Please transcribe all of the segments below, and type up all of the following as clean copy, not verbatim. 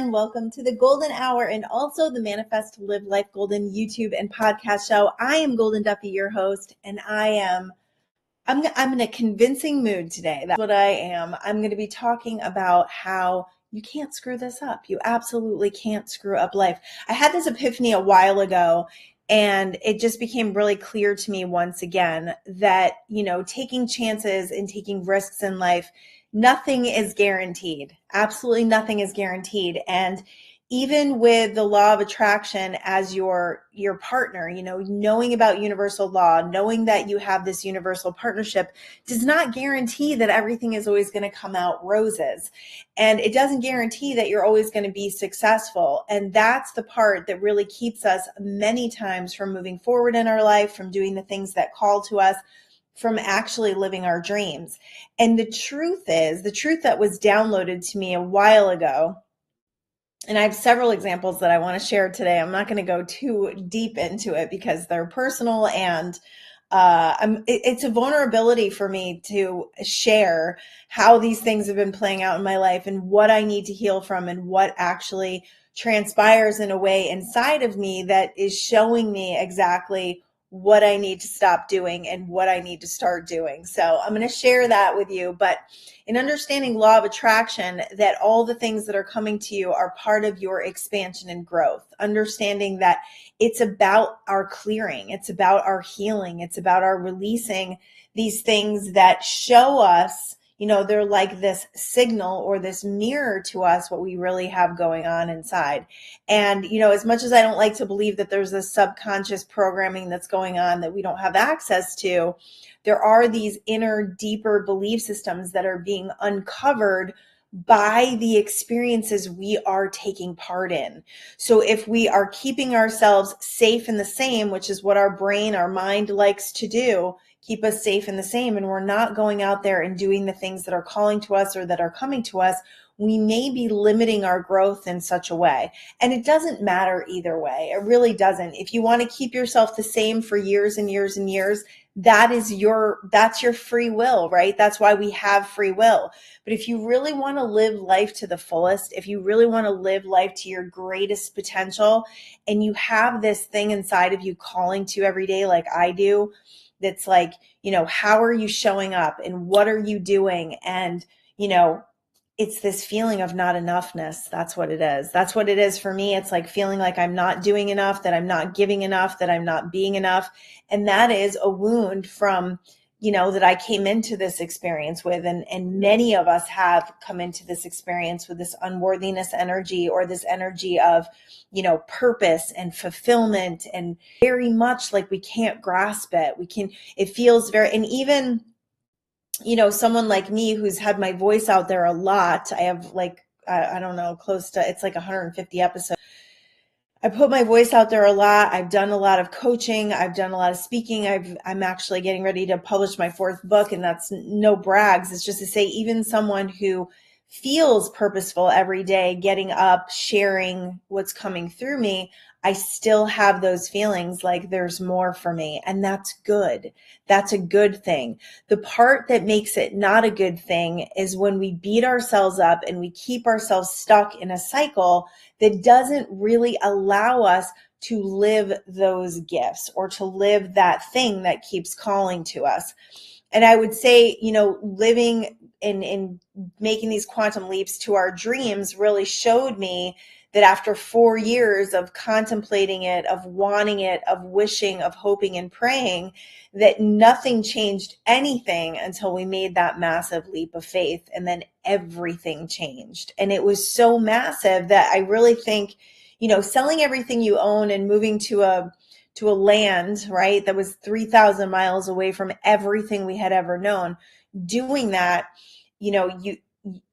everyone. Welcome to the Golden Hour and also the Manifest to Live Life Golden YouTube and podcast show. I am Golden Duffy, your host, and I'm in a convincing mood today. That's what I am. I'm going to be talking about how you can't screw this up. You absolutely can't screw up life. I had this epiphany a while ago, and it just became really clear to me once again that, taking chances and taking risks in life, nothing is guaranteed. Absolutely nothing is guaranteed. And even with the law of attraction as your partner, knowing about universal law, knowing that you have this universal partnership does not guarantee that everything is always going to come out roses. And it doesn't guarantee that you're always going to be successful. And that's the part that really keeps us many times from moving forward in our life, from doing the things that call to us, from actually living our dreams. And the truth that was downloaded to me a while ago, and I have several examples that I want to share today. I'm not going to go too deep into it because they're personal, and it's a vulnerability for me to share how these things have been playing out in my life and what I need to heal from and what actually transpires in a way inside of me that is showing me exactly what I need to stop doing and what I need to start doing. So I'm going to share that with you. But in understanding law of attraction, that all the things that are coming to you are part of your expansion and growth, understanding that it's about our clearing, it's about our healing, it's about our releasing these things that show us, they're like this signal or this mirror to us, what we really have going on inside. And, as much as I don't like to believe that there's a subconscious programming that's going on that we don't have access to, there are these inner, deeper belief systems that are being uncovered by the experiences we are taking part in. So if we are keeping ourselves safe in the same, which is what our brain, our mind likes to do, keep us safe in the same, and we're not going out there and doing the things that are calling to us or that are coming to us, we may be limiting our growth in such a way. And it doesn't matter either way. It really doesn't. If you want to keep yourself the same for years and years and years, that's your free will, right? That's why we have free will. But if you really want to live life to the fullest, if you really want to live life to your greatest potential, and you have this thing inside of you calling to every day like I do, that's like, how are you showing up and what are you doing? And, it's this feeling of not enoughness. That's what it is. That's what it is for me. It's like feeling like I'm not doing enough, that I'm not giving enough, that I'm not being enough. And that is a wound from, that I came into this experience with. And many of us have come into this experience with this unworthiness energy, or this energy of, purpose and fulfillment, and very much like we can't grasp it. It feels very, and even, someone like me who's had my voice out there a lot. I have I don't know, close to, it's like 150 episodes. I put my voice out there a lot. I've done a lot of coaching. I've done a lot of speaking. I'm actually getting ready to publish my 4th book, and that's no brags. It's just to say, even someone who feels purposeful every day, getting up, sharing what's coming through me, I still have those feelings like there's more for me. And that's good. That's a good thing. The part that makes it not a good thing is when we beat ourselves up and we keep ourselves stuck in a cycle that doesn't really allow us to live those gifts or to live that thing that keeps calling to us. And I would say, living in making these quantum leaps to our dreams really showed me that after 4 years of contemplating it, of wanting it, of wishing, of hoping and praying, that nothing changed anything until we made that massive leap of faith. And then everything changed. And it was so massive that I really think, selling everything you own and moving to a land, right, that was 3,000 miles away from everything we had ever known, doing that,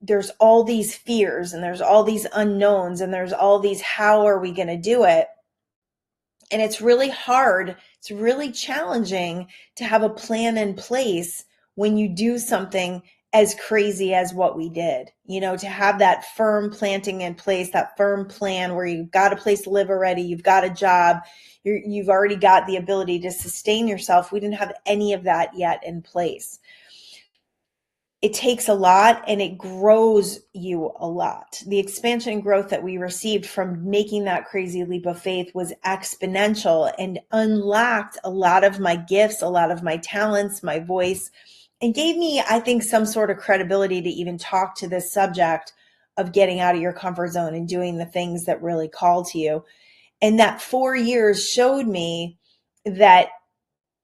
there's all these fears and there's all these unknowns and there's all these, how are we going to do it? And it's really hard. It's really challenging to have a plan in place when you do something as crazy as what we did, to have that firm planting in place, that firm plan where you've got a place to live already, you've got a job, you've already got the ability to sustain yourself. We didn't have any of that yet in place. it takes a lot and it grows you a lot. The expansion and growth that we received from making that crazy leap of faith was exponential and unlocked a lot of my gifts, a lot of my talents, my voice, and gave me, I think, some sort of credibility to even talk to this subject of getting out of your comfort zone and doing the things that really call to you. And that 4 years showed me that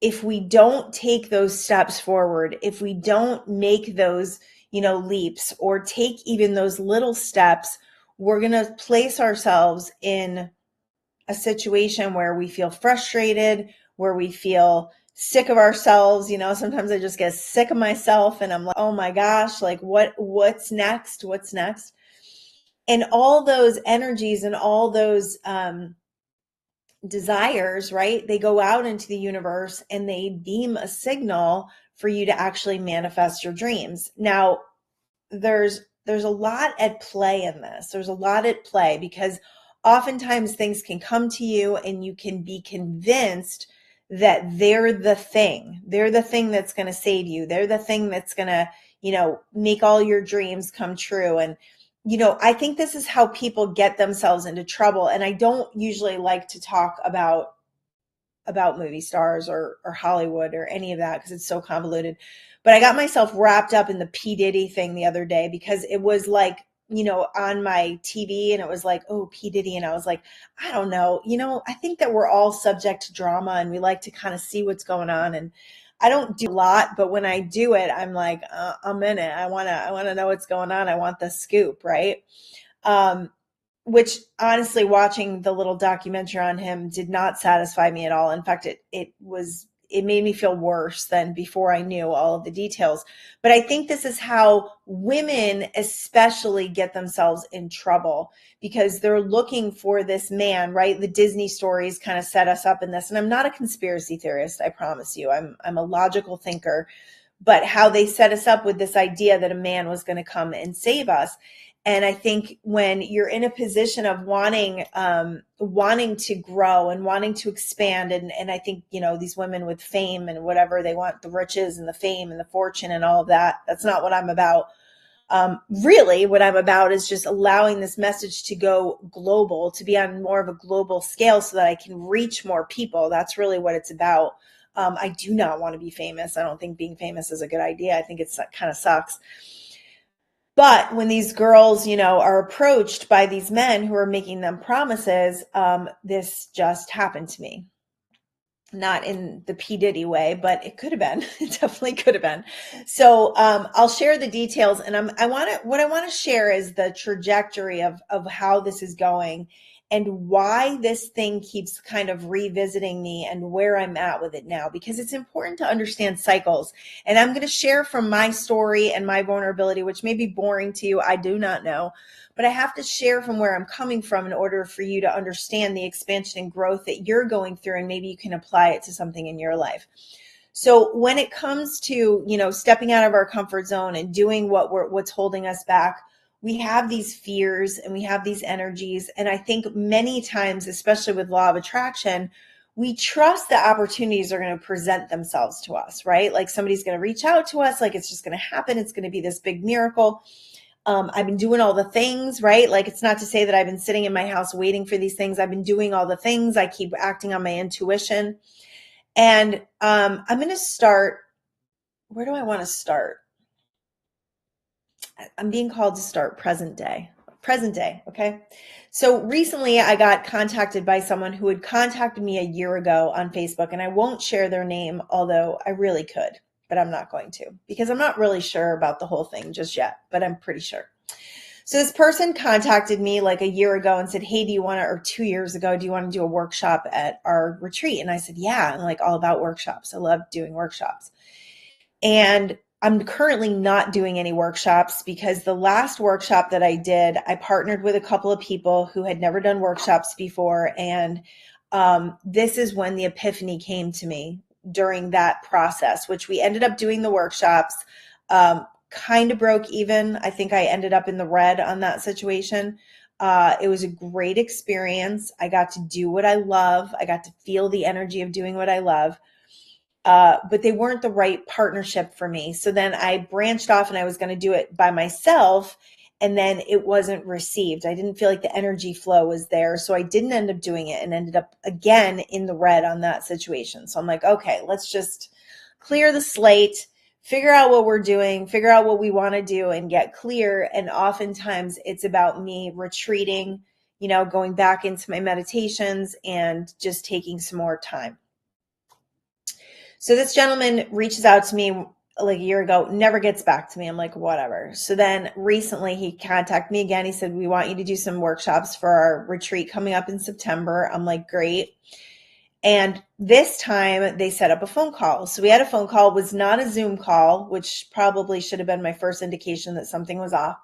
if we don't take those steps forward, if we don't make those, leaps or take even those little steps, we're going to place ourselves in a situation where we feel frustrated, where we feel sick of ourselves. Sometimes I just get sick of myself and I'm like, oh my gosh, like what's next? What's next? And all those energies and all those, desires, right? They go out into the universe and they beam a signal for you to actually manifest your dreams. Now, there's a lot at play in this. There's a lot at play because oftentimes things can come to you and you can be convinced that they're the thing. They're the thing that's going to save you. They're the thing that's going to, make all your dreams come true. And I think this is how people get themselves into trouble. And I don't usually like to talk about movie stars or Hollywood or any of that because it's so convoluted. But I got myself wrapped up in the P. Diddy thing the other day because it was like, on my TV and it was like, oh, P. Diddy. And I was like, I don't know. I think that we're all subject to drama and we like to kind of see what's going on. And I don't do a lot, but when I do it, I'm like, I'm in it. I want to know what's going on. I want the scoop. Right. Which honestly, watching the little documentary on him did not satisfy me at all. In fact, it made me feel worse than before I knew all of the details. But I think this is how women especially get themselves in trouble because they're looking for this man, right? The Disney stories kind of set us up in this. And I'm not a conspiracy theorist, I promise you. I'm a logical thinker. But how they set us up with this idea that a man was going to come and save us. And I think when you're in a position of wanting to grow and wanting to expand, and I think, these women with fame and whatever, they want the riches and the fame and the fortune and all of that. That's not what I'm about. Really, what I'm about is just allowing this message to go global, to be on more of a global scale so that I can reach more people. That's really what it's about. I do not want to be famous. I don't think being famous is a good idea. I think it's kind of sucks. But when these girls, are approached by these men who are making them promises, this just happened to me. Not in the P. Diddy way, but it could have been. It definitely could have been. So I'll share the details, and what I want to share is the trajectory of how this is going and why this thing keeps kind of revisiting me and where I'm at with it now, because it's important to understand cycles. And I'm going to share from my story and my vulnerability, which may be boring to you. I do not know. But I have to share from where I'm coming from in order for you to understand the expansion and growth that you're going through, and maybe you can apply it to something in your life. So when it comes to, stepping out of our comfort zone and doing what's holding us back, we have these fears and we have these energies. And I think many times, especially with law of attraction, we trust that opportunities are going to present themselves to us, right? Like somebody's going to reach out to us, like it's just going to happen. It's going to be this big miracle. I've been doing all the things, right? Like, it's not to say that I've been sitting in my house waiting for these things. I've been doing all the things. I keep acting on my intuition. And I'm going to start. Where do I want to start? I'm being called to start present day. Okay. So recently I got contacted by someone who had contacted me a year ago on Facebook, and I won't share their name, although I really could, but I'm not going to because I'm not really sure about the whole thing just yet, but I'm pretty sure. So this person contacted me like a year ago and said, hey, or 2 years ago, do you want to do a workshop at our retreat? And I said, yeah, I'm like all about workshops. I love doing workshops. And I'm currently not doing any workshops because the last workshop that I did, I partnered with a couple of people who had never done workshops before. And this is when the epiphany came to me during that process, which we ended up doing the workshops, kind of broke even. I think I ended up in the red on that situation. It was a great experience. I got to do what I love. I got to feel the energy of doing what I love. but they weren't the right partnership for me. So then I branched off and I was going to do it by myself. And then it wasn't received. I didn't feel like the energy flow was there. So I didn't end up doing it and ended up again in the red on that situation. So I'm like, okay, let's just clear the slate, figure out what we're doing, figure out what we want to do and get clear. And oftentimes it's about me retreating, going back into my meditations and just taking some more time. So this gentleman reaches out to me like a year ago, never gets back to me. I'm like, whatever. So then recently he contacted me again. He said, we want you to do some workshops for our retreat coming up in September. I'm like, great. And this time they set up a phone call. So we had a phone call. It was not a Zoom call, which probably should have been my first indication that something was off.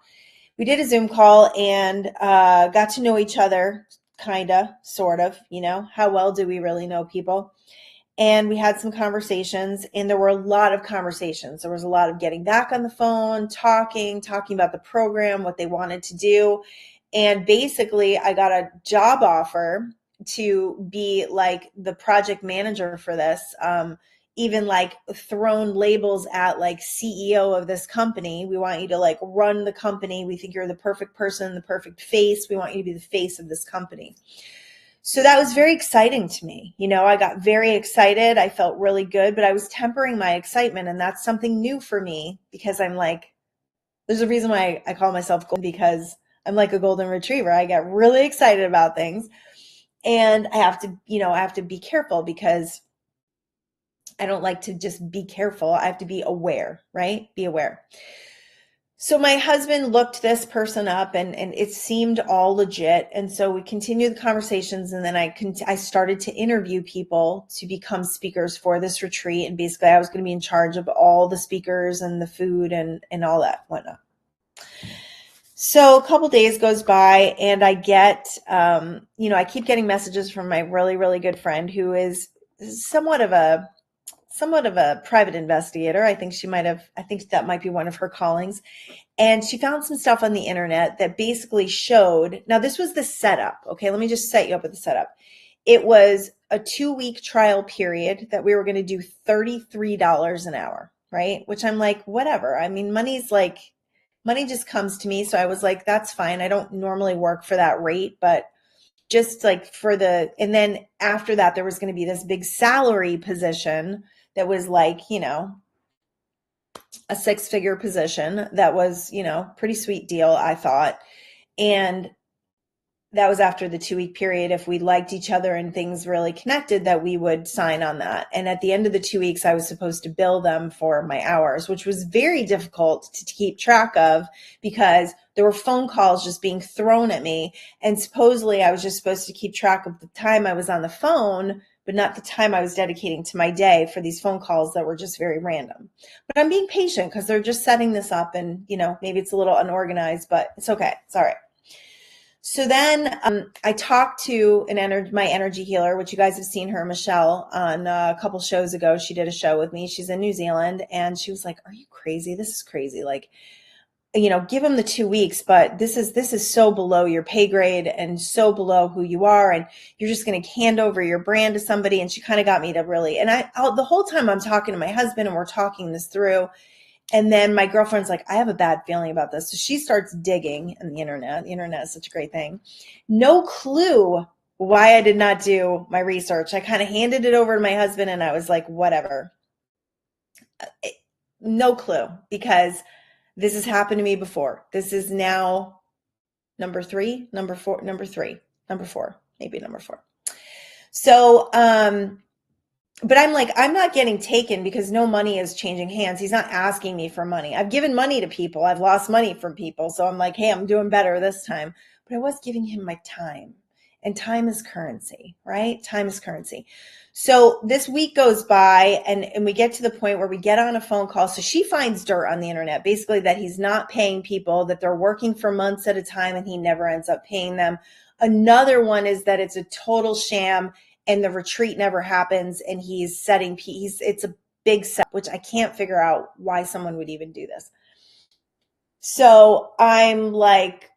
We did a Zoom call and got to know each other, kind of, sort of, how well do we really know people? And we had some conversations, and there were a lot of conversations. There was a lot of getting back on the phone, talking about the program, what they wanted to do. And basically, I got a job offer to be like the project manager for this, even like thrown labels at like CEO of this company. We want you to like run the company. We think you're the perfect person, the perfect face. We want you to be the face of this company. So that was very exciting to me. I got very excited. I felt really good, but I was tempering my excitement. And that's something new for me because I'm like, there's a reason why I call myself golden, because I'm like a golden retriever. I get really excited about things and I have to be careful because I don't like to just be careful. I have to be aware, right? Be aware. So my husband looked this person up and it seemed all legit. And so we continued the conversations. And then I started to interview people to become speakers for this retreat. And basically I was going to be in charge of all the speakers and the food and all that whatnot. So a couple days goes by and I get, I keep getting messages from my really, really good friend who is somewhat of a private investigator. I think that might be one of her callings. And she found some stuff on the internet that basically showed, now this was the setup. Okay, let me just set you up with the setup. It was a 2-week trial period that we were going to do $33 an hour, right? Which I'm like, whatever. I mean, money just comes to me. So I was like, that's fine. I don't normally work for that rate, but just like and then after that, there was going to be this big salary position that was like, a 6-figure position that was, pretty sweet deal, I thought. And that was after the 2-week period. If we liked each other and things really connected, that we would sign on that. And at the end of the 2 weeks, I was supposed to bill them for my hours, which was very difficult to keep track of because there were phone calls just being thrown at me. And supposedly I was just supposed to keep track of the time I was on the phone, but not the time I was dedicating to my day for these phone calls that were just very random. But I'm being patient because they're just setting this up and, maybe it's a little unorganized, but it's okay. It's all right. So then I talked to my energy healer, which you guys have seen her, Michelle, on a couple shows ago. She did a show with me. She's in New Zealand. And she was like, are you crazy? This is crazy. Like, give him the 2 weeks, but this is so below your pay grade and so below who you are. And you're just going to hand over your brand to somebody. And she kind of got me to really, and the whole time I'm talking to my husband and we're talking this through. And then my girlfriend's like, I have a bad feeling about this. So she starts digging on the internet. The internet is such a great thing. No clue why I did not do my research. I kind of handed it over to my husband and I was like, whatever. No clue, because this has happened to me before. This is now number 4. So, but I'm like, I'm not getting taken because no money is changing hands. He's not asking me for money. I've given money to people. I've lost money from people. So I'm like, hey, I'm doing better this time. But I was giving him my time. And time is currency, right? Time is currency. So this week goes by and we get to the point where we get on a phone call. So she finds dirt on the internet, basically that he's not paying people, that they're working for months at a time and he never ends up paying them. Another one is that it's a total sham and the retreat never happens and it's a big set, which I can't figure out why someone would even do this. So I'm like,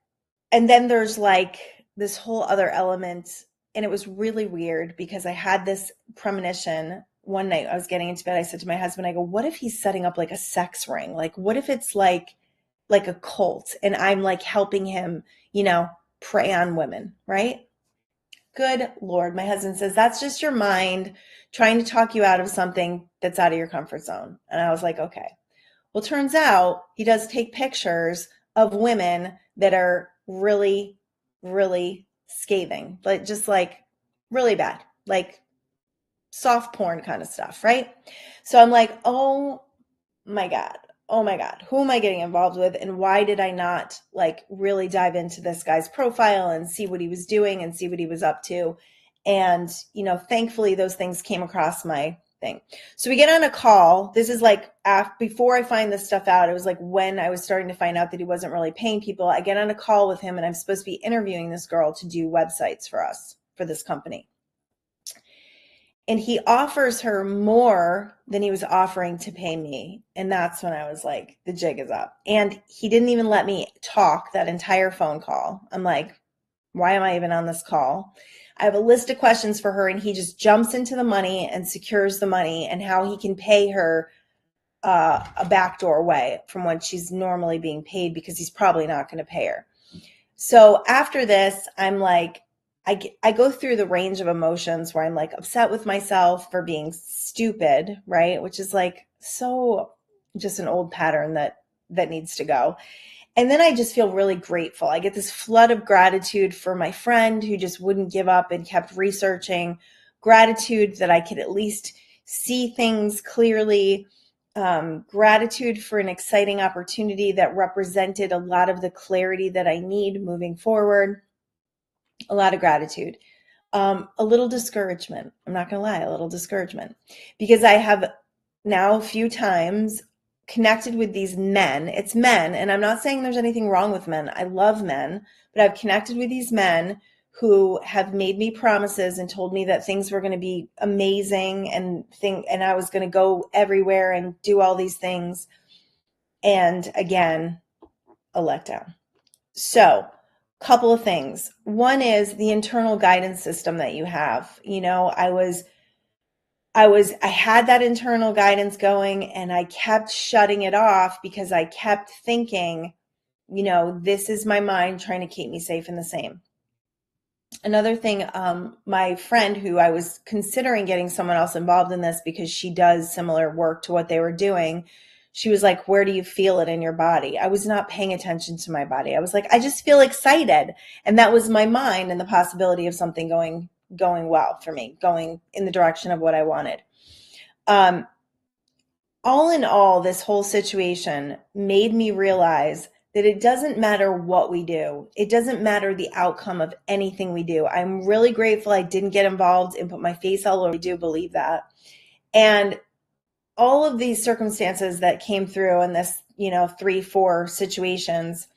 and then there's like this whole other element, and it was really weird because I had this premonition one night I was getting into bed, I said to my husband, I go, what if he's setting up like a sex ring? Like, what if it's like a cult and I'm like helping him, prey on women, right? Good Lord. My husband says, that's just your mind trying to talk you out of something that's out of your comfort zone. And I was like, okay. Well, turns out he does take pictures of women that are really, really scathing, but just like really bad, like soft porn kind of stuff, right? So I'm like, oh my God. Oh my God. Who am I getting involved with? And why did I not like really dive into this guy's profile and see what he was doing and see what he was up to? And, thankfully those things came across my thing. So we get on a call. This is like before I find this stuff out, it was like when I was starting to find out that he wasn't really paying people. I get on a call with him and I'm supposed to be interviewing this girl to do websites for us, for this company. And he offers her more than he was offering to pay me. And that's when I was like, the jig is up. And he didn't even let me talk that entire phone call. I'm like, why am I even on this call? I have a list of questions for her and he just jumps into the money and secures the money and how he can pay her a backdoor way from what she's normally being paid because he's probably not going to pay her. So after this, I'm like, I go through the range of emotions where I'm like upset with myself for being stupid, right? Which is like so just an old pattern that needs to go. And then I just feel really grateful. I get this flood of gratitude for my friend who just wouldn't give up and kept researching, gratitude that I could at least see things clearly, gratitude for an exciting opportunity that represented a lot of the clarity that I need moving forward, a lot of gratitude. A little discouragement. I'm not going to lie, a little discouragement because I have now a few times connected with these men. It's men, and I'm not saying there's anything wrong with men. I love men, but I've connected with these men who have made me promises and told me that things were going to be amazing and I was going to go everywhere and do all these things. And again, a letdown. So, couple of things. One is the internal guidance system that you have. I had that internal guidance going and I kept shutting it off because I kept thinking, this is my mind trying to keep me safe and the same. Another thing, my friend who I was considering getting someone else involved in this because she does similar work to what they were doing. She was like, where do you feel it in your body? I was not paying attention to my body. I was like, I just feel excited. And that was my mind and the possibility of something going well for me, going in the direction of what I wanted. All in all, this whole situation made me realize that it doesn't matter what we do. It doesn't matter the outcome of anything we do. I'm really grateful I didn't get involved and put my face all over. I do believe that. And all of these circumstances that came through in this, 3-4 situations,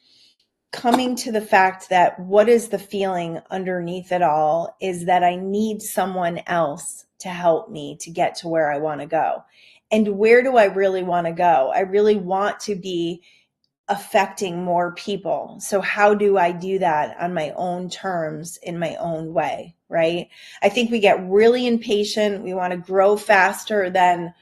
coming to the fact that what is the feeling underneath it all is that I need someone else to help me to get to where I want to go. And where do I really want to go? I really want to be affecting more people. So how do I do that on my own terms in my own way, right? I think we get really impatient. We want to grow faster than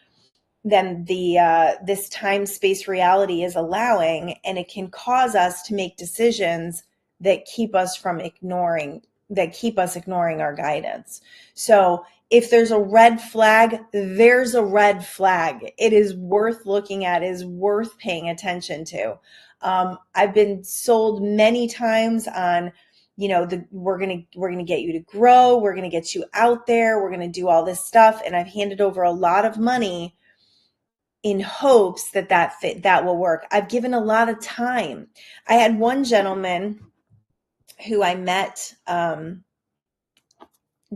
the this time space reality is allowing, and it can cause us to make decisions that keep us ignoring our guidance. So if there's a red flag, there's a red flag. It is worth looking at, is worth paying attention to. I've been sold many times on, we're gonna get you to grow, we're gonna get you out there, we're gonna do all this stuff, and I've handed over a lot of money in hopes that will work. I've given a lot of time. I had one gentleman who I met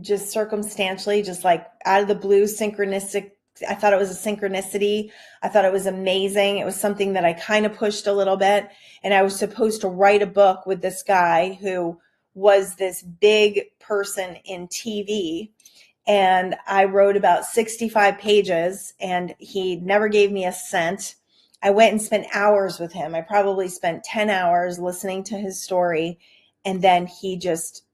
just circumstantially, just like out of the blue, synchronistic. I thought it was a synchronicity. I thought it was amazing. It was something that I kind of pushed a little bit. And I was supposed to write a book with this guy who was this big person in TV. And I wrote about 65 pages and he never gave me a cent. I went and spent hours with him. I probably spent 10 hours listening to his story. And then he just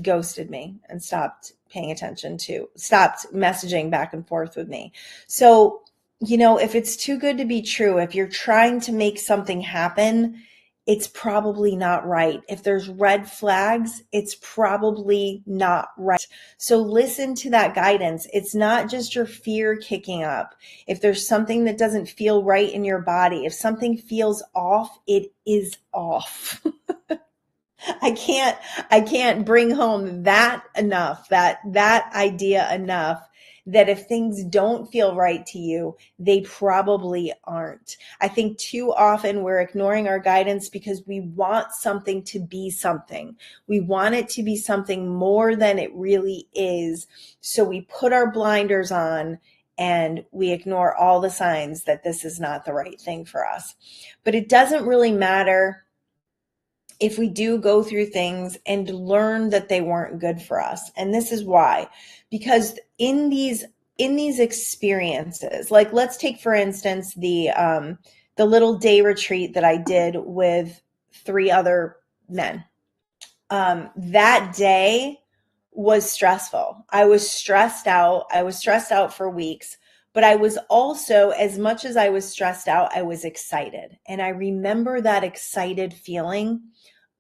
ghosted me and stopped paying attention to, stopped messaging back and forth with me. So, if it's too good to be true, if you're trying to make something happen, it's probably not right. If there's red flags, it's probably not right. So listen to that guidance. It's not just your fear kicking up. If there's something that doesn't feel right in your body, if something feels off, it is off. I can't bring home that enough, that idea enough, that if things don't feel right to you, they probably aren't. I think too often we're ignoring our guidance because we want something to be something. We want it to be something more than it really is. So we put our blinders on and we ignore all the signs that this is not the right thing for us. But it doesn't really matter if we do go through things and learn that they weren't good for us. And this is why, because in these experiences, like let's take for instance the little day retreat that I did with 3 other men. That day was stressful. I was stressed out. I was stressed out for weeks, but I was also, as much as I was stressed out, I was excited. And I remember that excited feeling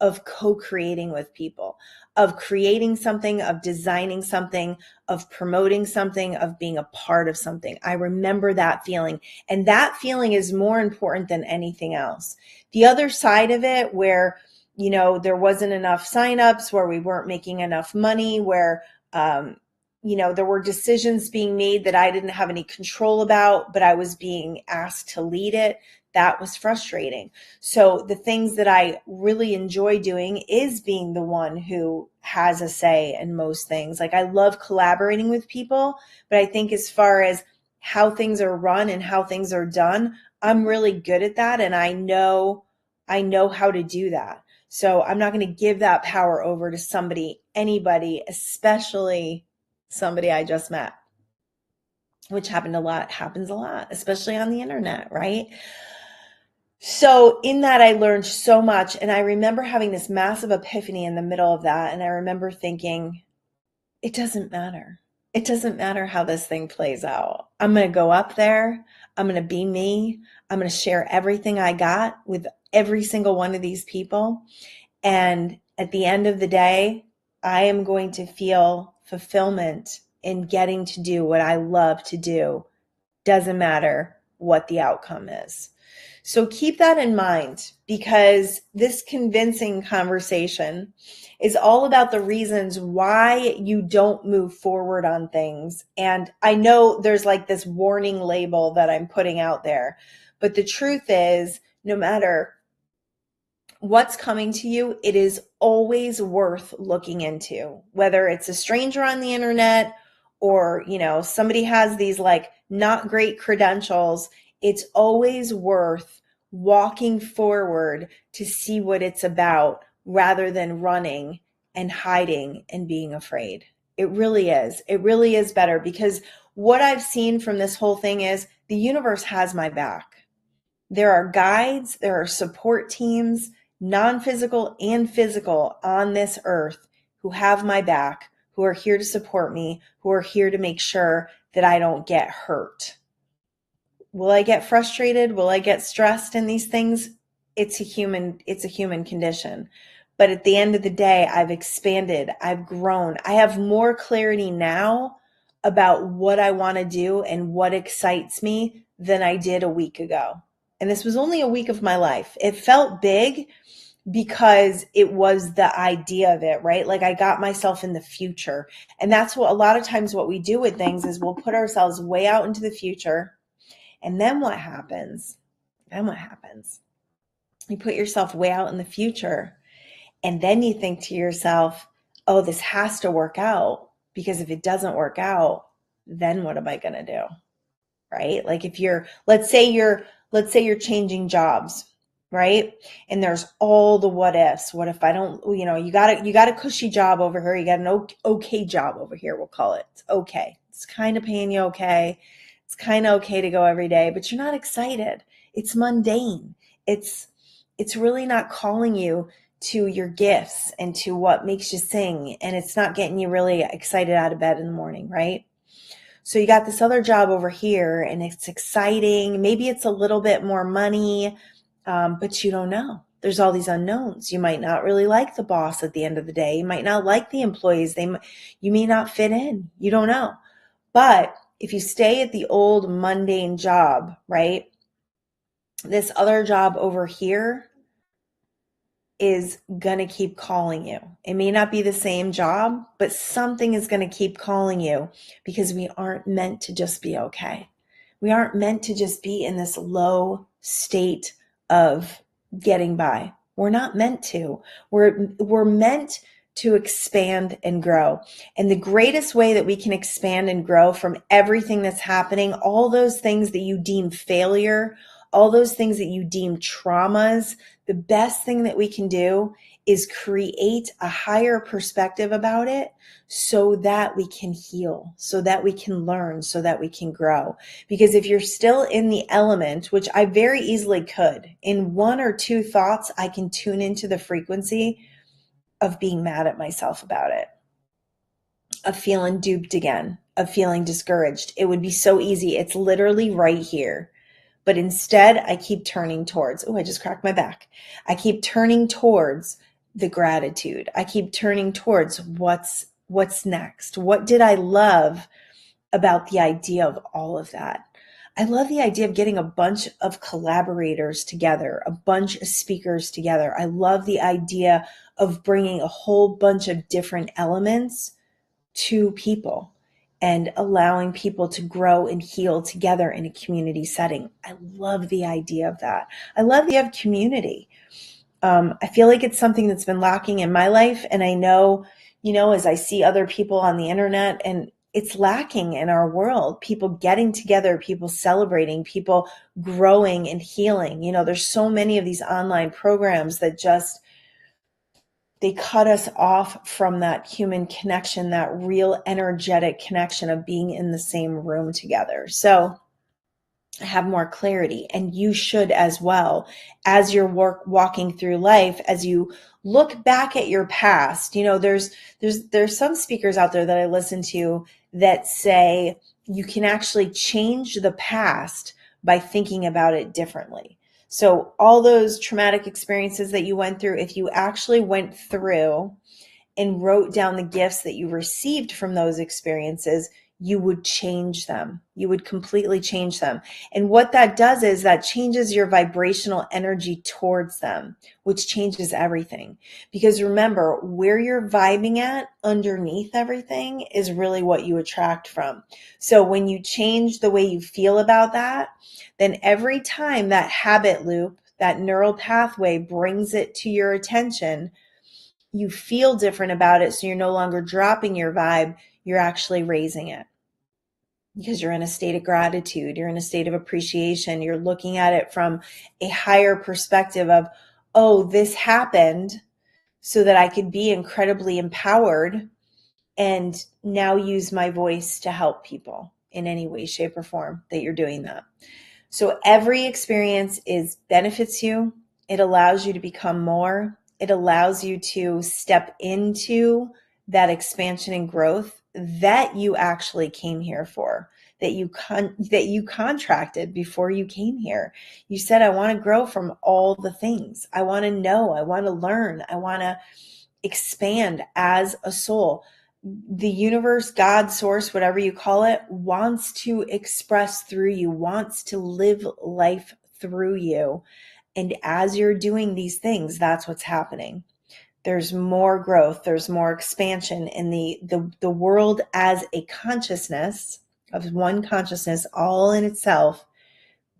of co-creating with people, of creating something, of designing something, of promoting something, of being a part of something. I remember that feeling. And that feeling is more important than anything else. The other side of it, where there wasn't enough signups, where we weren't making enough money, where, there were decisions being made that I didn't have any control about, but I was being asked to lead it. That was frustrating. So the things that I really enjoy doing is being the one who has a say in most things. Like I love collaborating with people, but I think as far as how things are run and how things are done, I'm really good at that. And I know how to do that. So I'm not going to give that power over to anybody, especially somebody I just met, which happens a lot, especially on the internet, right? So in that, I learned so much. And I remember having this massive epiphany in the middle of that. And I remember thinking, it doesn't matter. It doesn't matter how this thing plays out. I'm going to go up there. I'm going to be me. I'm going to share everything I got with every single one of these people. And at the end of the day, I am going to feel fulfillment in getting to do what I love to do. Doesn't matter what the outcome is. So keep that in mind, because this convincing conversation is all about the reasons why you don't move forward on things. And I know there's like this warning label that I'm putting out there, but the truth is, no matter what's coming to you, it is always worth looking into, whether it's a stranger on the internet or, somebody has these like not great credentials. It's always worth walking forward to see what it's about rather than running and hiding and being afraid. It really is. It really is better, because what I've seen from this whole thing is the universe has my back. There are guides, there are support teams, non-physical and physical, on this earth who have my back, who are here to support me, who are here to make sure that I don't get hurt. Will I get frustrated? Will I get stressed in these things? It's a human condition. But at the end of the day, I've expanded, I've grown. I have more clarity now about what I want to do and what excites me than I did a week ago. And this was only a week of my life. It felt big because it was the idea of it, right? Like I got myself in the future. And that's what a lot of times what we do with things is we'll put ourselves way out into the future. And then what happens? You put yourself way out in the future. And then you think to yourself, oh, this has to work out, because if it doesn't work out, then what am I going to do? Right? Like if let's say you're changing jobs, right? And there's all the what ifs. What if I don't, you got a cushy job over here. You got an okay job over here. We'll call it. It's okay. It's kind of paying you okay. It's kind of okay to go every day, but you're not excited. It's mundane. It's really not calling you to your gifts and to what makes you sing, and it's not getting you really excited out of bed in the morning, right? So you got this other job over here and it's exciting. Maybe it's a little bit more money, but you don't know. There's all these unknowns. You might not really like the boss at the end of the day. You might not like the employees. You may not fit in. You don't know. But if you stay at the old mundane job, right? This other job over here is going to keep calling you. It may not be the same job, but something is going to keep calling you because we aren't meant to just be okay. We aren't meant to just be in this low state of getting by. We're not meant to. We're meant to expand and grow. And the greatest way that we can expand and grow from everything that's happening, all those things that you deem failure, all those things that you deem traumas, the best thing that we can do is create a higher perspective about it so that we can heal, so that we can learn, so that we can grow. Because if you're still in the element, which I very easily could, in one or two thoughts, I can tune into the frequency of being mad at myself about it, of feeling duped again, of feeling discouraged. It would be so easy. It's literally right here. But instead, I keep turning towards, I just cracked my back. I keep turning towards the gratitude. I keep turning towards what's next. What did I love about the idea of all of that? I love the idea of getting a bunch of collaborators together, a bunch of speakers together. I love the idea of bringing a whole bunch of different elements to people and allowing people to grow and heal together in a community setting. I love the idea of that. I love the idea of community. I feel like it's something that's been lacking in my life. And I know, as I see other people on the internet, and it's lacking in our world, people getting together, people celebrating, people growing and healing. There's so many of these online programs that they cut us off from that human connection, that real energetic connection of being in the same room together. So I have more clarity, and you should as well, as you're walking through life, as you look back at your past. There's some speakers out there that I listen to that say you can actually change the past by thinking about it differently. So all those traumatic experiences that you went through, if you actually went through and wrote down the gifts that you received from those experiences, you would change them. You would completely change them. And what that does is that changes your vibrational energy towards them, which changes everything. Because remember, where you're vibing at underneath everything is really what you attract from. So when you change the way you feel about that, then every time that habit loop, that neural pathway brings it to your attention, you feel different about it. So you're no longer dropping your vibe, you're actually raising it. Because you're in a state of gratitude, you're in a state of appreciation, you're looking at it from a higher perspective of, oh, this happened so that I could be incredibly empowered and now use my voice to help people in any way, shape, or form that you're doing that. So every experience benefits you. It allows you to become more. It allows you to step into that expansion and growth that you actually came here for, that you contracted before you came here. You said, I want to grow from all the things. I want to know. I want to learn. I want to expand as a soul. The universe, God, source, whatever you call it, wants to express through you, wants to live life through you. And as you're doing these things, that's what's happening. There's more growth, there's more expansion in the world as a consciousness of one consciousness all in itself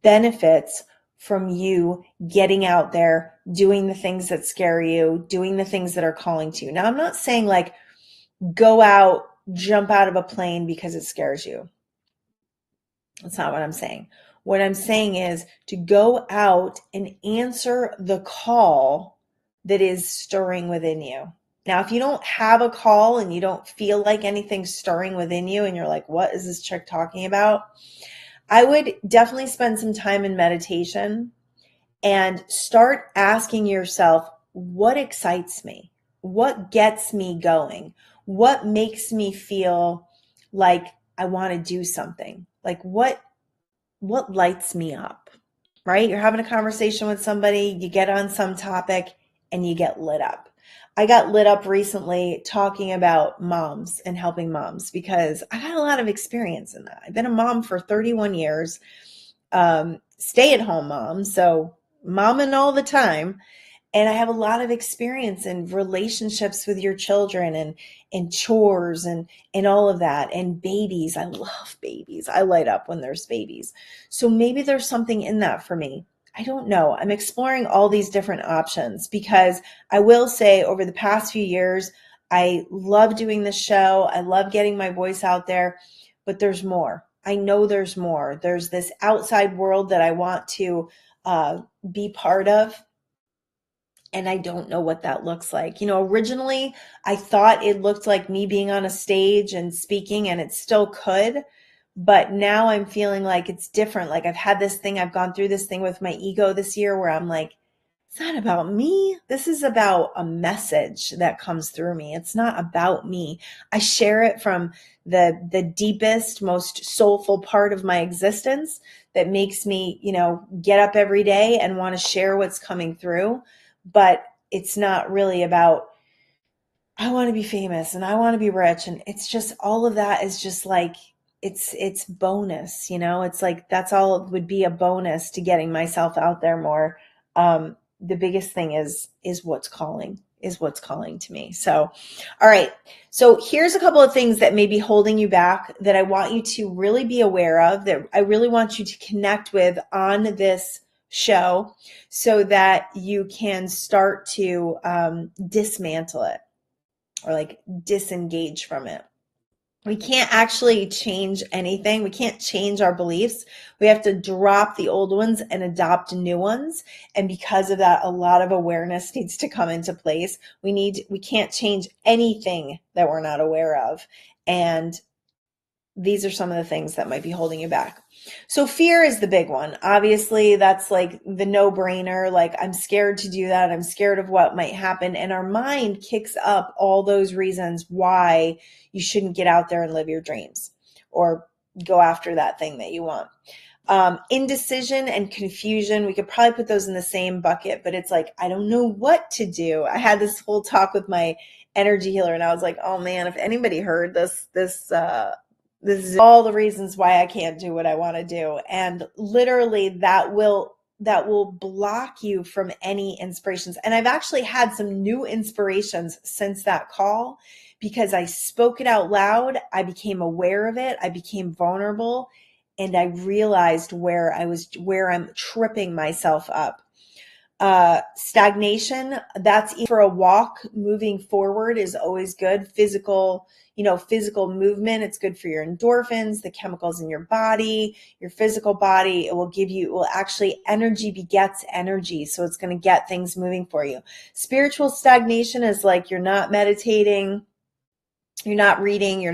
benefits from you getting out there, doing the things that scare you, doing the things that are calling to you. Now, I'm not saying like, go out, jump out of a plane because it scares you. That's not what I'm saying. What I'm saying is to go out and answer the call that is stirring within you. Now, if you don't have a call and you don't feel like anything's stirring within you and you're like, what is this chick talking about? I would definitely spend some time in meditation and start asking yourself, what excites me? What gets me going? What makes me feel like I want to do something? Like what lights me up, right? You're having a conversation with somebody, you get on some topic and you get lit up. I got lit up recently talking about moms and helping moms because I got a lot of experience in that. I've been a mom for 31 years, stay-at-home mom, so momming all the time. And I have a lot of experience in relationships with your children and chores and all of that, and babies. I love babies. I light up when there's babies. So maybe there's something in that for me. I don't know. I'm exploring all these different options because I will say over the past few years, I love doing this show. I love getting my voice out there, but there's more. I know there's more. There's this outside world that I want to be part of. And I don't know what that looks like. Originally I thought it looked like me being on a stage and speaking, and it still could. But now I'm feeling like it's different. Like I've gone through this thing with my ego this year where I'm like, it's not about me. This is about a message that comes through me. It's not about me. I share it from the deepest, most soulful part of my existence that makes me, get up every day and want to share what's coming through. But it's not really about, I want to be famous and I want to be rich. And it's just, all of that is just like, it's bonus, it's like, that's all would be a bonus to getting myself out there more. The biggest thing is what's calling to me. So, all right. So here's a couple of things that may be holding you back that I want you to really be aware of, that I really want you to connect with on this show so that you can start to dismantle it or like disengage from it. We can't actually change anything. We can't change our beliefs. We have to drop the old ones and adopt new ones. And because of that, a lot of awareness needs to come into place. We can't change anything that we're not aware of. And these are some of the things that might be holding you back. So fear is the big one. Obviously, that's like the no-brainer. Like, I'm scared to do that. I'm scared of what might happen. And our mind kicks up all those reasons why you shouldn't get out there and live your dreams or go after that thing that you want. Indecision and confusion, we could probably put those in the same bucket, but it's like, I don't know what to do. I had this whole talk with my energy healer and I was like, oh man, if anybody heard this is all the reasons why I can't do what I want to do. And literally that will block you from any inspirations. And I've actually had some new inspirations since that call because I spoke it out loud. I became aware of it. I became vulnerable and I realized where I'm tripping myself up. Stagnation, that's for a walk. Moving forward is always good. Physical movement, it's good for your endorphins, the chemicals in your body, your physical body. It will actually, energy begets energy. So it's going to get things moving for you. Spiritual stagnation is like you're not meditating, you're not reading,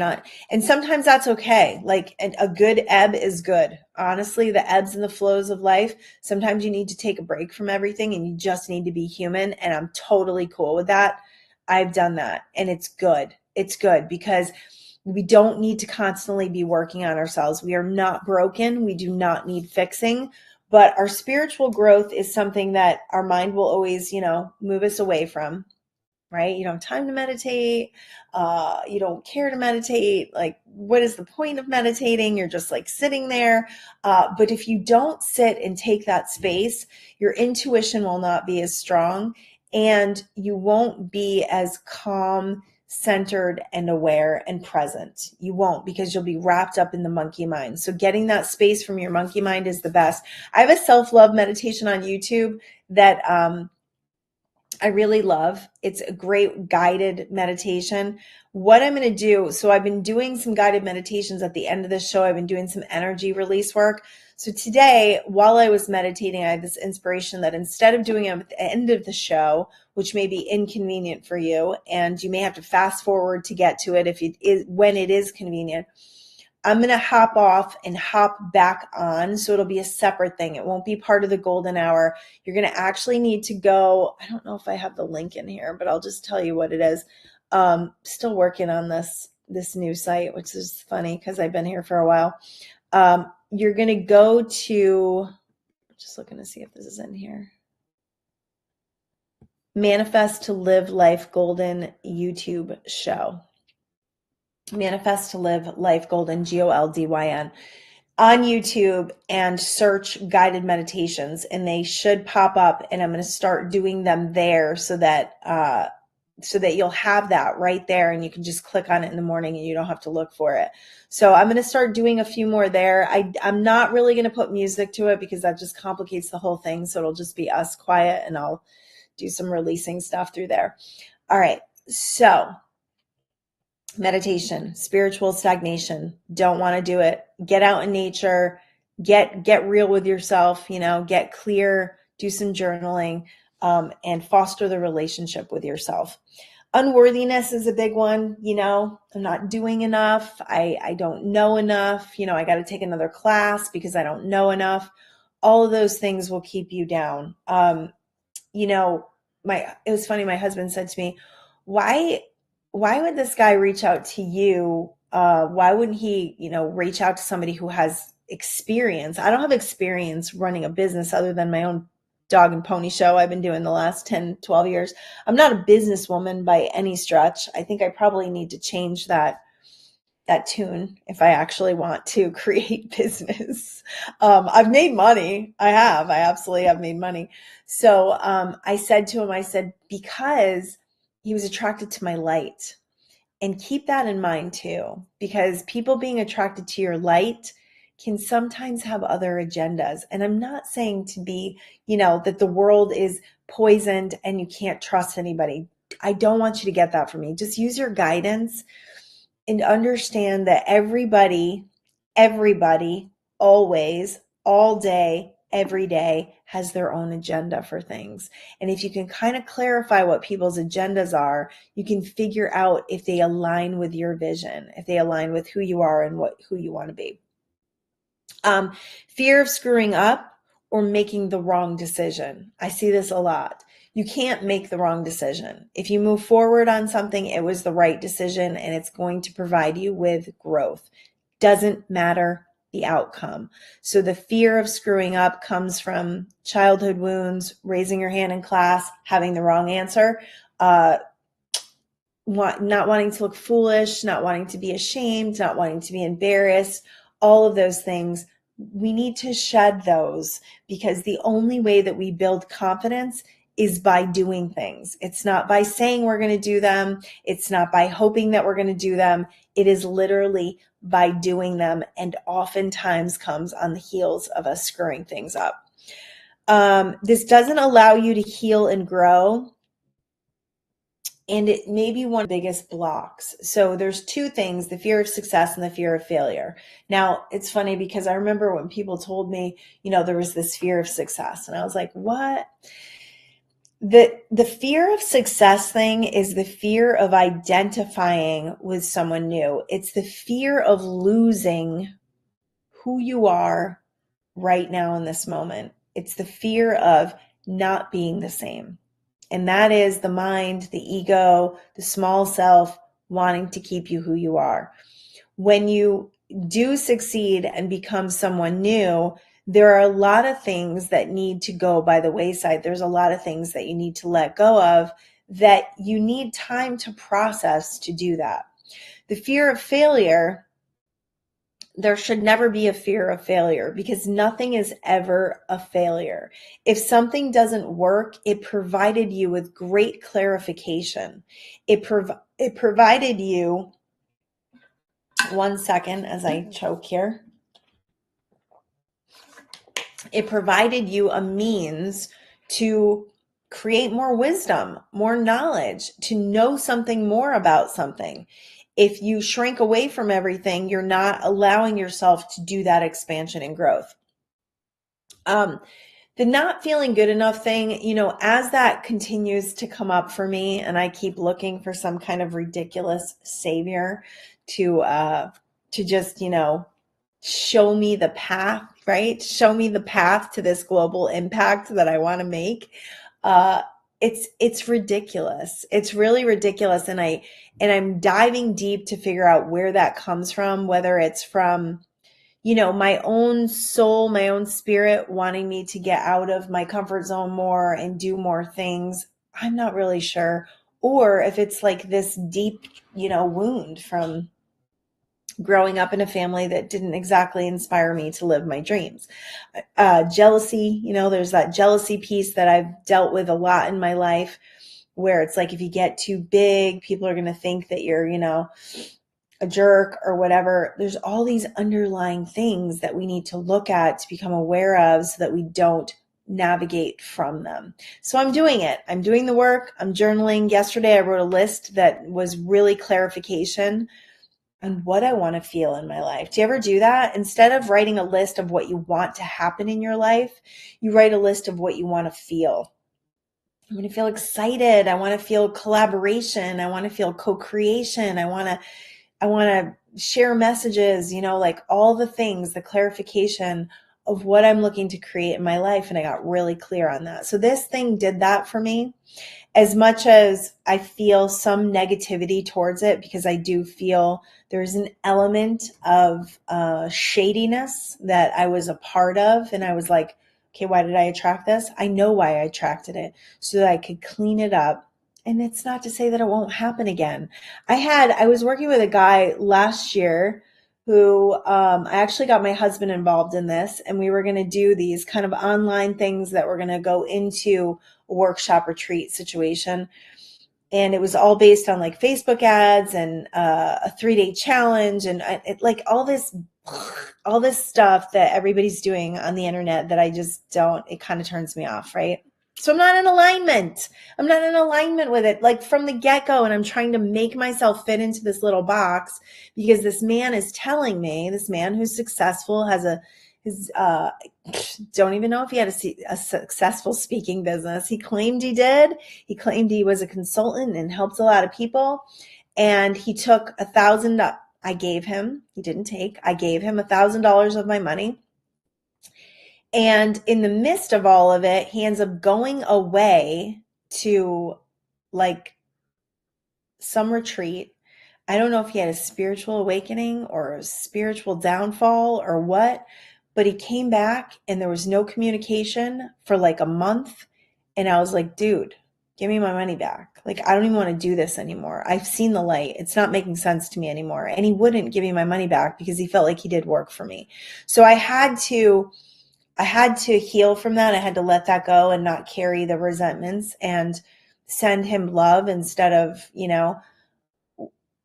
and sometimes that's okay. Like a good ebb is good. Honestly, the ebbs and the flows of life, sometimes you need to take a break from everything and you just need to be human. And I'm totally cool with that. I've done that and it's good. It's good because we don't need to constantly be working on ourselves. We are not broken. We do not need fixing, but our spiritual growth is something that our mind will always, move us away from. Right? You don't have time to meditate. You don't care to meditate. Like, what is the point of meditating? You're just like sitting there. But if you don't sit and take that space, your intuition will not be as strong and you won't be as calm, centered, and aware and present. You won't, because you'll be wrapped up in the monkey mind. So getting that space from your monkey mind is the best. I have a self-love meditation on YouTube that, I really love. It's a great guided meditation. What I'm going to do, so I've been doing some guided meditations at the end of the show. I've been doing some energy release work. So today, while I was meditating, I had this inspiration that instead of doing it at the end of the show, which may be inconvenient for you, and you may have to fast forward to get to it when it is convenient, I'm going to hop off and hop back on. So it'll be a separate thing. It won't be part of the golden hour. You're going to actually need to go. I don't know if I have the link in here, but I'll just tell you what it is. Still working on this new site, which is funny because I've been here for a while. You're going to go to, just looking to see if this is in here. Manifest to Live Life Goldyn YouTube show. Manifest to Live Life Goldyn, Goldyn, on YouTube, and search guided meditations, and they should pop up, and I'm going to start doing them there so that you'll have that right there, and you can just click on it in the morning and you don't have to look for it. So I'm going to start doing a few more there. I'm not really going to put music to it because that just complicates the whole thing. So it'll just be us quiet, and I'll do some releasing stuff through there. All right. So meditation, spiritual stagnation, don't want to do it. Get out in nature, get real with yourself, get clear, do some journaling, and foster the relationship with yourself. Unworthiness is a big one. I'm not doing enough. I don't know enough. I got to take another class because I don't know enough. All of those things will keep you down. It was funny. My husband said to me, why would this guy reach out to you? Why wouldn't he, reach out to somebody who has experience? I don't have experience running a business other than my own dog and pony show I've been doing the last 10, 12 years. I'm not a businesswoman by any stretch. I think I probably need to change that tune if I actually want to create business. I've made money. I absolutely have made money. So I said to him, because he was attracted to my light. And keep that in mind too, because people being attracted to your light can sometimes have other agendas. And I'm not saying to be, that the world is poisoned and you can't trust anybody. I don't want you to get that from me. Just use your guidance and understand that everybody, always, all day, every day has their own agenda for things. And if you can kind of clarify what people's agendas are, you can figure out if they align with your vision, if they align with who you are and who you want to be. Fear of screwing up or making the wrong decision. I see this a lot. You can't make the wrong decision. If you move forward on something, it was the right decision and it's going to provide you with growth. Doesn't matter the outcome. So the fear of screwing up comes from childhood wounds, raising your hand in class, having the wrong answer, not wanting to look foolish, not wanting to be ashamed, not wanting to be embarrassed, all of those things. We need to shed those because the only way that we build confidence is by doing things. It's not by saying we're going to do them. It's not by hoping that we're going to do them. It is literally by doing them, and oftentimes comes on the heels of us screwing things up. This doesn't allow you to heal and grow, and it may be one of the biggest blocks. So there's two things, the fear of success and the fear of failure. Now, it's funny because I remember when people told me, there was this fear of success, and I was like, what? The fear of success thing is the fear of identifying with someone new. It's the fear of losing who you are right now in this moment. It's the fear of not being the same. And that is the mind, the ego, the small self wanting to keep you who you are. When you do succeed and become someone new, there are a lot of things that need to go by the wayside. There's a lot of things that you need to let go of that you need time to process to do that. The fear of failure, there should never be a fear of failure because nothing is ever a failure. If something doesn't work, it provided you with great clarification. It provided you, one second as I choke here. It provided you a means to create more wisdom, more knowledge, to know something more about something. If you shrink away from everything, you're not allowing yourself to do that expansion and growth. The not feeling good enough thing, as that continues to come up for me and I keep looking for some kind of ridiculous savior to to just, show me the path, right? Show me the path to this global impact that I want to make. Uh, it's ridiculous. It's really ridiculous. And I'm diving deep to figure out where that comes from, whether it's from, my own soul, my own spirit wanting me to get out of my comfort zone more and do more things. I'm not really sure. Or if it's like this deep, wound from growing up in a family that didn't exactly inspire me to live my dreams. Jealousy, there's that jealousy piece that I've dealt with a lot in my life, where it's like, if you get too big, people are going to think that you're, a jerk or whatever. There's all these underlying things that we need to look at to become aware of so that we don't navigate from them. So I'm doing it. I'm doing the work. I'm journaling. Yesterday, I wrote a list that was really clarification on what I want to feel in my life. Do you ever do that? Instead of writing a list of what you want to happen in your life, you write a list of what you want to feel. I want to feel excited. I want to feel collaboration. I want to feel co-creation. I want to share messages, like all the things, the clarification of what I'm looking to create in my life. And I got really clear on that. So this thing did that for me. As much as I feel some negativity towards it, because I do feel there's an element of shadiness that I was a part of. And I was like, okay, why did I attract this? I know why I attracted it, so that I could clean it up. And it's not to say that it won't happen again. I was working with a guy last year who I actually got my husband involved in this, and we were going to do these kind of online things that were going to go into a workshop retreat situation. And it was all based on like Facebook ads and a 3-day challenge and like all this stuff that everybody's doing on the internet that I just don't, it kind of turns me off, right? So I'm not in alignment. I'm not in alignment with it, like from the get-go. And I'm trying to make myself fit into this little box because this man is telling me, this man who's successful, don't even know if he had a successful speaking business. He claimed he did. He claimed he was a consultant and helped a lot of people. And he took $1,000. I gave him $1,000 of my money. And in the midst of all of it, he ends up going away to like some retreat. I don't know if he had a spiritual awakening or a spiritual downfall or what, but he came back and there was no communication for like a month. And I was like, dude, give me my money back. Like, I don't even want to do this anymore. I've seen the light. It's not making sense to me anymore. And he wouldn't give me my money back because he felt like he did work for me. So I had to heal from that. I had to let that go and not carry the resentments and send him love instead of,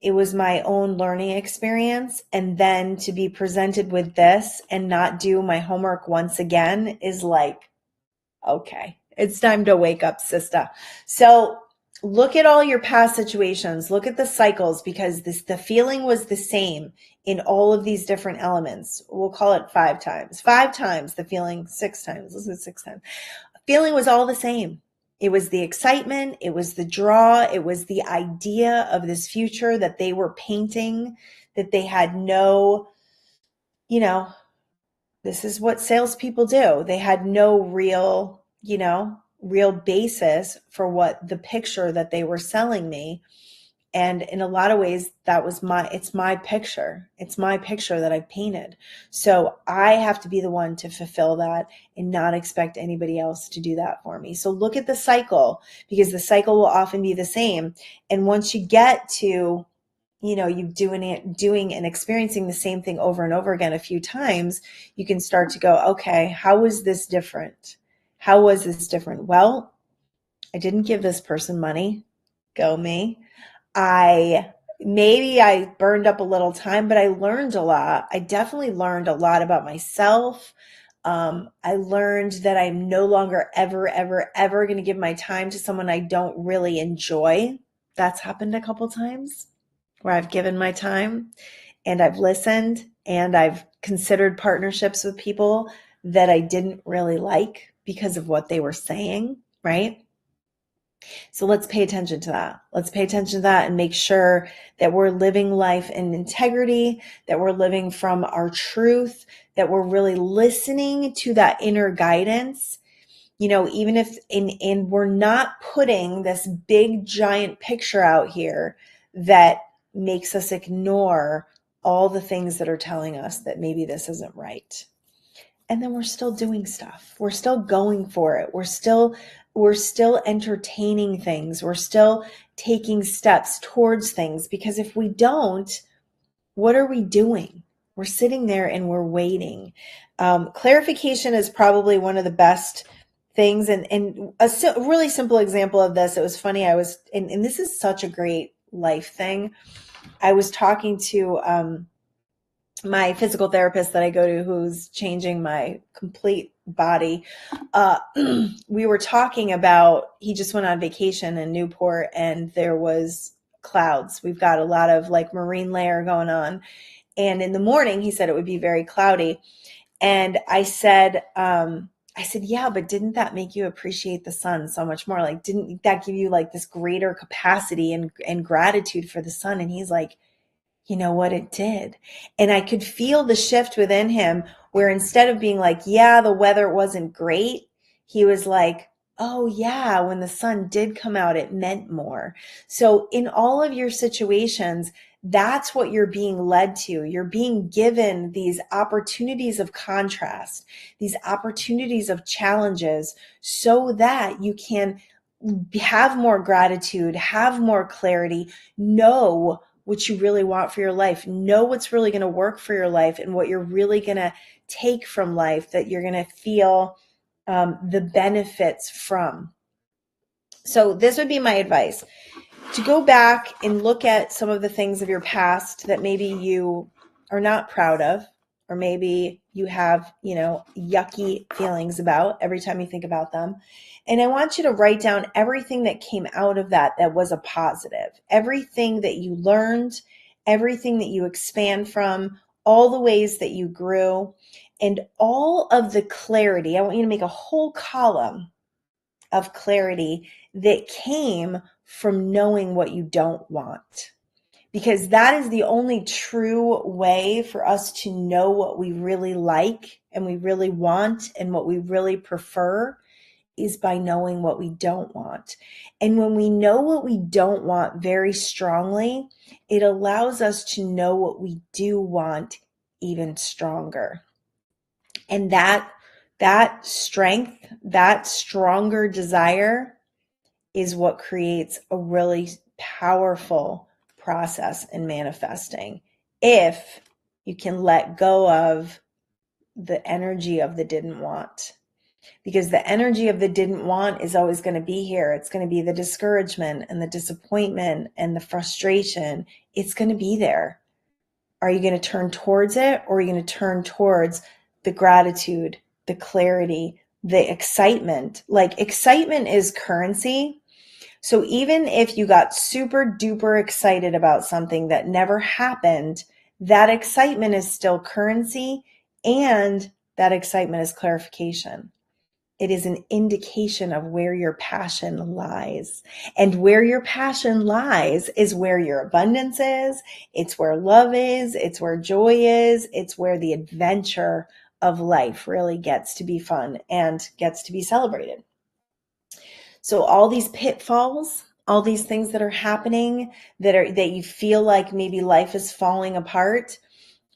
it was my own learning experience. And then to be presented with this and not do my homework once again is like, okay, it's time to wake up, sister. So look at all your past situations, look at the cycles, because the feeling was the same in all of these different elements. We'll call it 5 times, the feeling 6 times. Let's do 6 times. Feeling was all the same. It was the excitement. It was the draw. It was the idea of this future that they were painting, that they had no, this is what salespeople do. They had no real basis for what the picture that they were selling me. And in a lot of ways, it's my picture. It's my picture that I painted. So I have to be the one to fulfill that and not expect anybody else to do that for me. So look at the cycle, because the cycle will often be the same. And once you get to, you doing and experiencing the same thing over and over again a few times, you can start to go, okay, how was this different? How was this different? Well, I didn't give this person money. Go me. Maybe I burned up a little time, but I learned a lot. I definitely learned a lot about myself. I learned that I'm no longer ever, ever, ever going to give my time to someone I don't really enjoy. That's happened a couple times where I've given my time and I've listened and I've considered partnerships with people that I didn't really like because of what they were saying, right? So let's pay attention to that. Let's pay attention to that and make sure that we're living life in integrity, that we're living from our truth, that we're really listening to that inner guidance. Even if and we're not putting this big giant picture out here that makes us ignore all the things that are telling us that maybe this isn't right. And then we're still doing stuff. We're still going for it. We're still entertaining things. We're still taking steps towards things, because if we don't, what are we doing? We're sitting there and we're waiting. Clarification is probably one of the best things. And a really simple example of this, it was funny. And this is such a great life thing. I was talking to my physical therapist that I go to, who's changing my complete body. We were talking about, he just went on vacation in Newport and there was clouds. We've got a lot of like marine layer going on. And in the morning, he said it would be very cloudy. And I said, yeah, but didn't that make you appreciate the sun so much more? Like, didn't that give you like this greater capacity and gratitude for the sun? And he's like, you know what, it did. And I could feel the shift within him, where instead of being like, yeah, the weather wasn't great, he was like, oh yeah, when the sun did come out, it meant more. So in all of your situations, that's what you're being led to. You're being given these opportunities of contrast, these opportunities of challenges, so that you can have more gratitude, have more clarity, know what you really want for your life, know what's really going to work for your life, and what you're really going to take from life that you're going to feel the benefits from. So this would be my advice: to go back and look at some of the things of your past that maybe you are not proud of, or maybe you have, yucky feelings about every time you think about them. And I want you to write down everything that came out of that was a positive, everything that you learned, everything that you expand from, all the ways that you grew, and all of the clarity. I want you to make a whole column of clarity that came from knowing what you don't want. Because that is the only true way for us to know what we really like and we really want and what we really prefer, is by knowing what we don't want. And when we know what we don't want very strongly, it allows us to know what we do want even stronger. And that strength, that stronger desire, is what creates a really powerful process in manifesting, if you can let go of the energy of the didn't want. Because the energy of the didn't want is always going to be here. It's going to be the discouragement and the disappointment and the frustration. It's going to be there. Are you going to turn towards it, or are you going to turn towards the gratitude, the clarity, the excitement? Like, excitement is currency. So even if you got super duper excited about something that never happened, that excitement is still currency, and that excitement is clarification. It is an indication of where your passion lies. And where your passion lies is where your abundance is. It's where love is. It's where joy is. It's where the adventure of life really gets to be fun and gets to be celebrated. So all these pitfalls, all these things that are happening that you feel like maybe life is falling apart,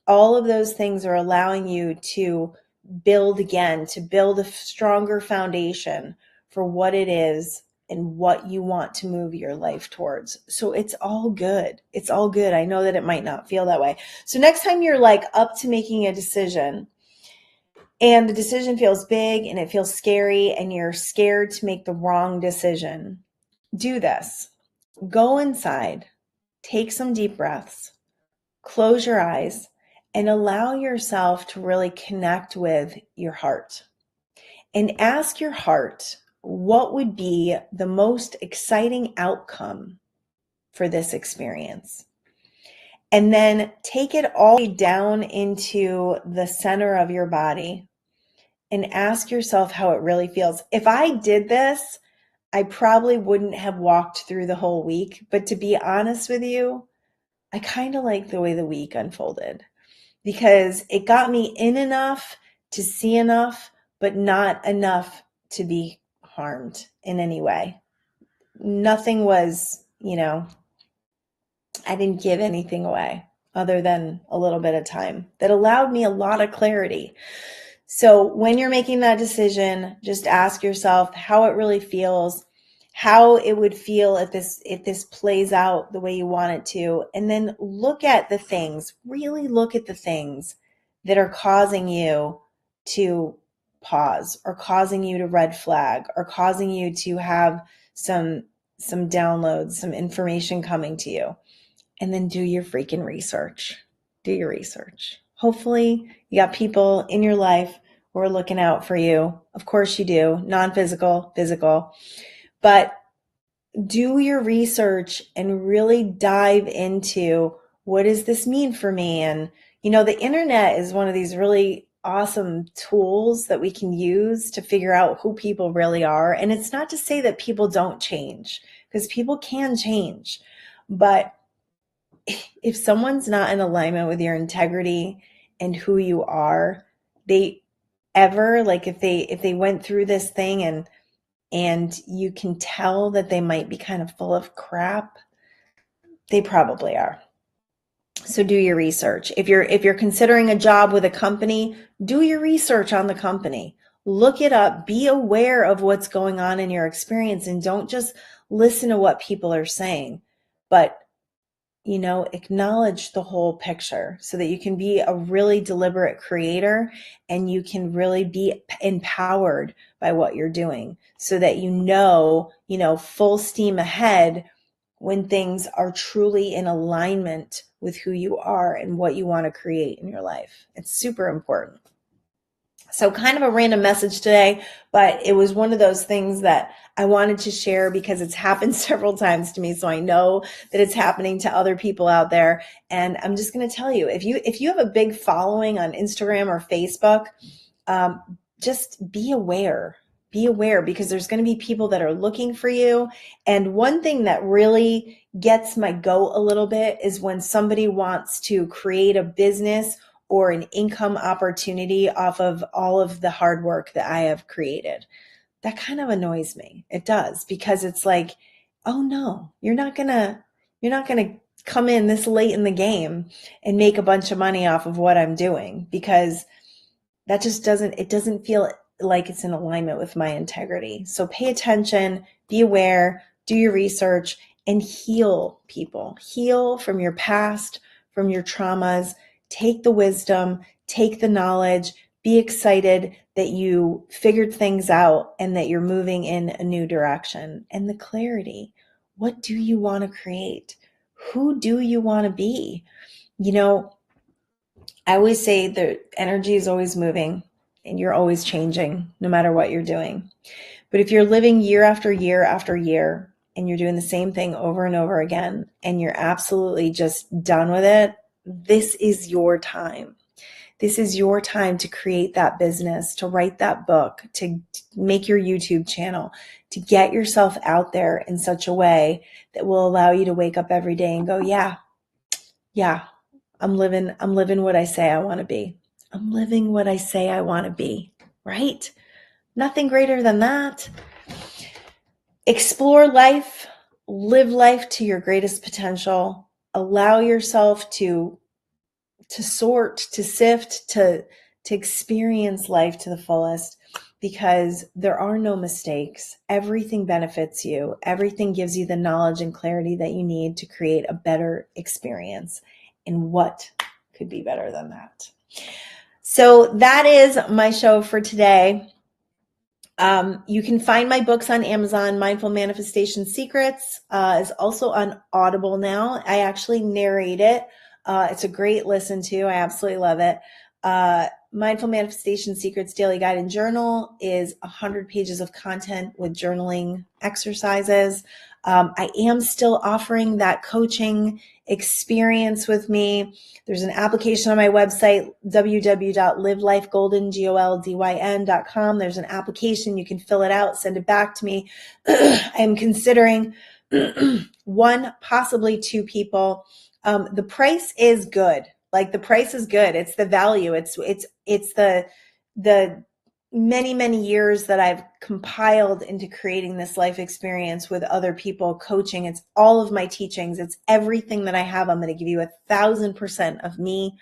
all of those things are allowing you to build again, to build a stronger foundation for what it is and what you want to move your life towards. So it's all good. It's all good. I know that it might not feel that way. So next time you're like up to making a decision, and the decision feels big and it feels scary, and you're scared to make the wrong decision, do this. Go inside, take some deep breaths, close your eyes, and allow yourself to really connect with your heart. And ask your heart, what would be the most exciting outcome for this experience? And then take it all the way down into the center of your body and ask yourself how it really feels. If I did this, I probably wouldn't have walked through the whole week. But to be honest with you, I kind of like the way the week unfolded because it got me in enough to see enough, but not enough to be harmed in any way. Nothing was, I didn't give anything away other than a little bit of time that allowed me a lot of clarity. So when you're making that decision, just ask yourself how it really feels, how it would feel if this plays out the way you want it to, and then really look at the things that are causing you to pause or causing you to red flag or causing you to have some downloads, some information coming to you. And then do your freaking research. Do your research. Hopefully you got people in your life who are looking out for you. Of course you do, non-physical, physical. But do your research and really dive into what does this mean for me? And, the internet is one of these really awesome tools that we can use to figure out who people really are. And it's not to say that people don't change, because people can change. But if someone's not in alignment with your integrity and who you are, if they went through this thing and you can tell that they might be kind of full of crap, they probably are. So do your research. If you're considering a job with a company, do your research on the company. Look it up. Be aware of what's going on in your experience and don't just listen to what people are saying, but acknowledge the whole picture so that you can be a really deliberate creator and you can really be empowered by what you're doing so that full steam ahead when things are truly in alignment with who you are and what you want to create in your life. It's super important. So kind of a random message today, but it was one of those things that I wanted to share because it's happened several times to me. So I know that it's happening to other people out there. And I'm just going to tell you, if you have a big following on Instagram or Facebook, just be aware because there's going to be people that are looking for you. And one thing that really gets my goat a little bit is when somebody wants to create a business or an income opportunity off of all of the hard work that I have created. That kind of annoys me. It does, because it's like, oh no, you're not gonna come in this late in the game and make a bunch of money off of what I'm doing, because that just doesn't feel like it's in alignment with my integrity. So pay attention, be aware, do your research, and heal people. Heal from your past, from your traumas. Take the wisdom, take the knowledge, be excited that you figured things out and that you're moving in a new direction. And the clarity. What do you want to create? Who do you want to be? I always say the energy is always moving and you're always changing no matter what you're doing. But if you're living year after year after year and you're doing the same thing over and over again and you're absolutely just done with it, this is your time. This is your time to create that business, to write that book, to make your YouTube channel, to get yourself out there in such a way that will allow you to wake up every day and go, yeah, I'm living what I say I want to be. I'm living what I say I want to be, right? Nothing greater than that. Explore life, live life to your greatest potential. Allow yourself to sort, to sift, to experience life to the fullest, because there are no mistakes. Everything benefits you. Everything gives you the knowledge and clarity that you need to create a better experience. And what could be better than that? So that is my show for today. You can find my books on Amazon. Mindful Manifestation Secrets is also on Audible now. I actually narrate it. It's a great listen to. I absolutely love it. Mindful Manifestation Secrets Daily Guide and Journal is 100 pages of content with journaling exercises. I am still offering that coaching experience with me. There's an application on my website, www.livelifegolden.com. There's an application. You can fill it out, send it back to me. I'm considering one, possibly two people. The price is good. Like the price is good. It's the value. It's the many, many years that I've compiled into creating this life experience with other people, coaching. It's all of my teachings. It's everything that I have. I'm going to give you 1,000% of me.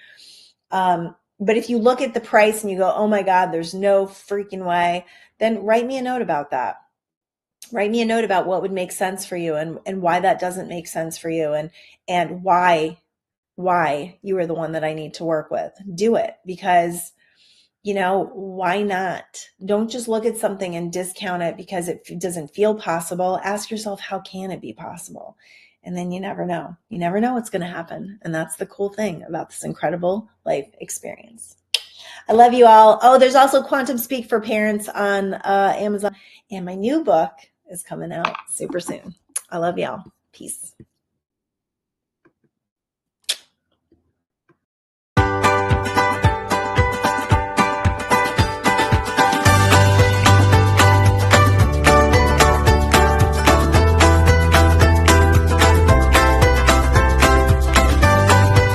But if you look at the price and you go, oh my God, there's no freaking way, then write me a note about that. Write me a note about what would make sense for you and why that doesn't make sense for you and why you are the one that I need to work with. Do it because, why not? Don't just look at something and discount it because it doesn't feel possible. Ask yourself, how can it be possible? And then you never know. You never know what's going to happen. And that's the cool thing about this incredible life experience. I love you all. Oh, there's also Quantum Speak for Parents on Amazon. And my new book is coming out super soon. I love y'all. Peace.